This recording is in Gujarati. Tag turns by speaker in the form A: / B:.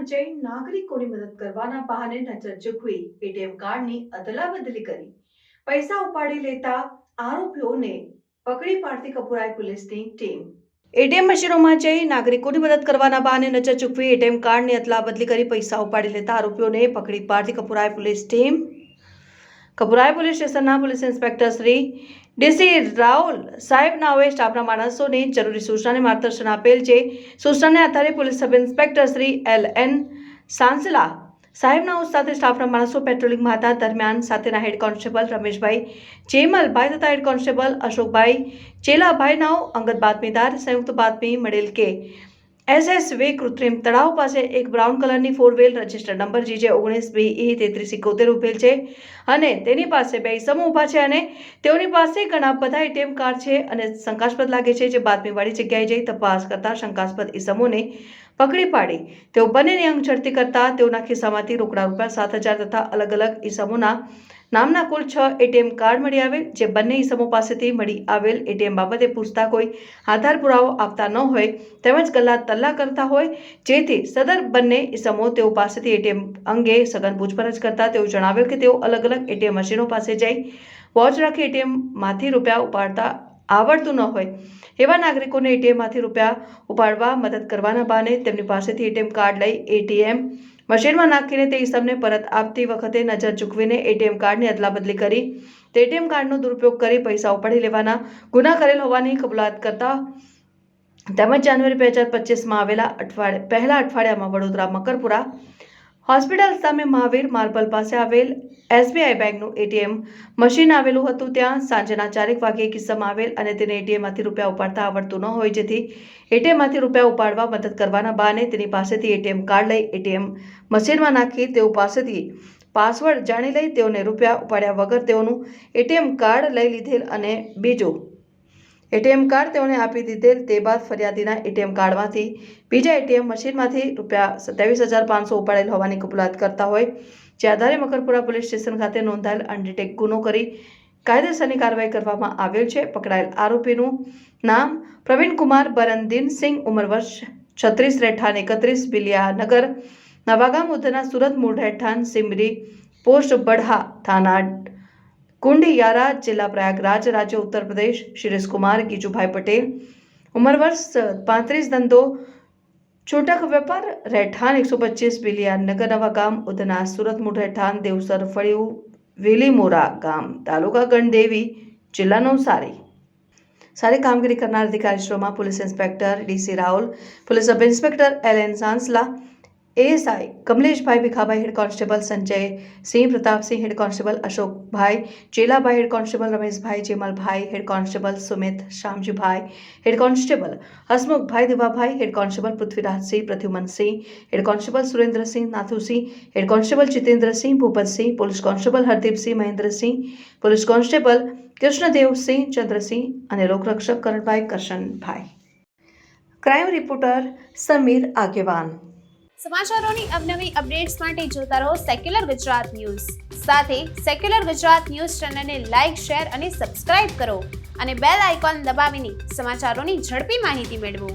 A: મશીનોમાં જઈ નાગરિકોની મદદ કરવાના બહાને નજર ચૂકવી એટીએમ કાર્ડની અદલાબદલી કરી પૈસા ઉપાડી લેતા આરોપીઓને પકડી પાડતી કપુરાઈ પોલીસની ટીમ। એટીએમ મશીનોમાં જઈ નાગરિકોની મદદ કરવાના બહાને નજર ચૂકવી એટીએમ કાર્ડની અદલાબદલી કરી પૈસા ઉપાડી લેતા આરોપીઓને પકડી પાડતી Kapurai police team. Kapurai police સ્ટેશનના પોલીસ ઇન્સ્પેક્ટર શ્રી ડીસી રાहुल સાહેબ નાઓએ સ્ટાફના માણસોને જરૂરી સૂચના અને માર્ગદર્શન આપેલ છે। સૂચનાને આધારે police sub inspector Shri LN Sansla સાહેબના સાથે સ્ટાફના માણસો પેટ્રોલિંગમાં હતા। દરમિયાન સાથેના હેડ કોન્સ્ટેબલ રમેશભાઈ જેમલભાઈ તથા હેડ કોન્સ્ટેબલ અશોકભાઈ ચેલાભાઈ નાઓ અંગત બાતમીદાર સંયુક્ત બાતમી મળેલ કે SSV કૃત્રિમ તળાવ પાસે એક બ્રાઉન કલરની 4 wheel register number GJ 19BE 3371 ઉભેલ છે અને તેની પાસે બે ઇસમો ઊભા છે અને તેઓની પાસે ઘણા બધા એટીએમ કાર્ડ છે અને શંકાસ્પદ લાગે છે। જે બાતમીવાળી જગ્યાએ જઈ તપાસ કરતા શંકાસ્પદ ઇસમોને પકડી પાડી તેઓ બંનેની અંગ ઝડપી કરતા તેઓના ખિસ્સામાંથી રોકડા રૂપિયા 7,000 તથા અલગ અલગ ઇસમોના નામના કુલ 6 એટીએમ કાર્ડ મળી આવેલ। જે બંને ઇસમો પાસેથી મળી આવેલ એટીએમ બાબતે પૂછતા કોઈ આધાર પુરાવો આપતા ન હોય તેમજ ગલ્લા તલ્લા કરતા હોય જેથી સદર બંને ઇસમો તેઓ પાસેથી એટીએમ અંગે સઘન પૂછપરછ કરતા તેઓ જણાવેલ કે તેઓ અલગ અલગ એટીએમ મશીનો પાસે જઈ વોચ રાખી એટીએમમાંથી રૂપિયા ઉપાડતા આવડતું ન હોય એવા નાગરિકોને એટીએમમાંથી રૂપિયા ઉપાડવા મદદ કરવાના બહાને તેમની પાસેથી એટીએમ કાર્ડ લઈ એટીએમ મશીનમાં નાખીને તે ઇસમને પરત આપતી વખતે નજર ચૂકવીને એટીએમ કાર્ડની અદલાબદલી કરી તે એટીએમ કાર્ડનો દુરુપયોગ કરી પૈસા ઉપાડી લેવાના ગુના કરેલ હોવાની કબૂલાત કરતા તેમજ જાન્યુઆરી 2025માં આવેલા પહેલા અઠવાડિયામાં વડોદરા મકરપુરા હોસ્પિટલ સામે મહાવીર માર્બલ પાસે આવેલ SBI બેંકનું એટીએમ મશીન આવેલું હતું। ત્યાં સાંજના 4 વાગ્યે કિસ્સામાં આવેલ અને તેને એટીએમમાંથી રૂપિયા ઉપાડતા આવડતું ન હોય જેથી એટીએમમાંથી રૂપિયા ઉપાડવા મદદ કરવાના બહાને તેની પાસેથી એટીએમ કાર્ડ લઈ એટીએમ મશીનમાં નાખી તેઓ પાસેથી પાસવર્ડ જાણી લઈ તેઓને રૂપિયા ઉપાડ્યા વગર તેઓનું એટીએમ કાર્ડ લઈ લીધેલ અને બીજું એટીએમ કાર્ડ તેઓને આપી દીધેલ। તે બાદ ફરિયાદીના એટીએમ કાર્ડમાંથી બીજા એટીએમ મશીનમાંથી રૂપિયા 27,500 ઉપાડેલ હોવાની કબૂલાત કરતા હોય જે આધારે મકરપુરા પોલીસ સ્ટેશન ખાતે નોંધાયેલ અનડિટેક ગુનો કરી કાયદેસરની કાર્યવાહી કરવામાં આવેલ છે। પકડાયેલ આરોપીનું નામ પ્રવીણકુમાર બરનદીનસિંહ ઉંમર વર્ષ 36 રહેઠાણ 31 બિલિયાનગર નવાગામ ઉધના સુરત મૂળ રહેઠાણ સિમરી પોસ્ટ બઢા થાના કુંડિયારા જિલ્લા પ્રયાગરાજ રાજ્ય उत्तर प्रदेश शिरीष कुमार गीजूभाई पटेल उम्र वर्ष 35 धंधो छूटक व्यापार રહેઠાણ 125 બિલિયાનગર નવાગામ ઉધના સુરત મૂળ રહેઠાણ દેવસર ફળિયું વેલીમોરા ગામ તાલુકા ગણદેવી જિલ્લા નવસારી। સારી કામગીરી કરનાર અધિકારીશ્રીઓમાં police inspector DC Rahul police sub inspector LN Sansla ASI Kamleshbhai Bhikhabhai head constable Sanjay Singh Pratapsinh head constable Ashokbhai Chelabhai head constable Rameshbhai Jemalbhai head constable Sumit Shamjibhai head constable Hasmukhbhai Divabhai head constable Prithvirajsinh Pradyumansinh head constable Surendrasinh Nathusinh head constable Jitendrasinh Bhupatsinh police constable Hardipsinh Mahendrasinh police constable Krishnadevsinh Chandrasinh અને લોકરક્ષક કરણભાઈ કરશનભાઈ। Crime reporter Samir Agewan.
B: સમાચારોની અવનવી અપડેટ્સ માટે જોતા રહો સેક્યુલર ગુજરાત ન્યૂઝ। સાથે સેક્યુલર ગુજરાત ન્યૂઝ ચેનલને લાઇક, શેર અને સબસ્ક્રાઇબ કરો અને બેલ આઇકોન દબાવીને સમાચારોની ઝડપી માહિતી મેળવો।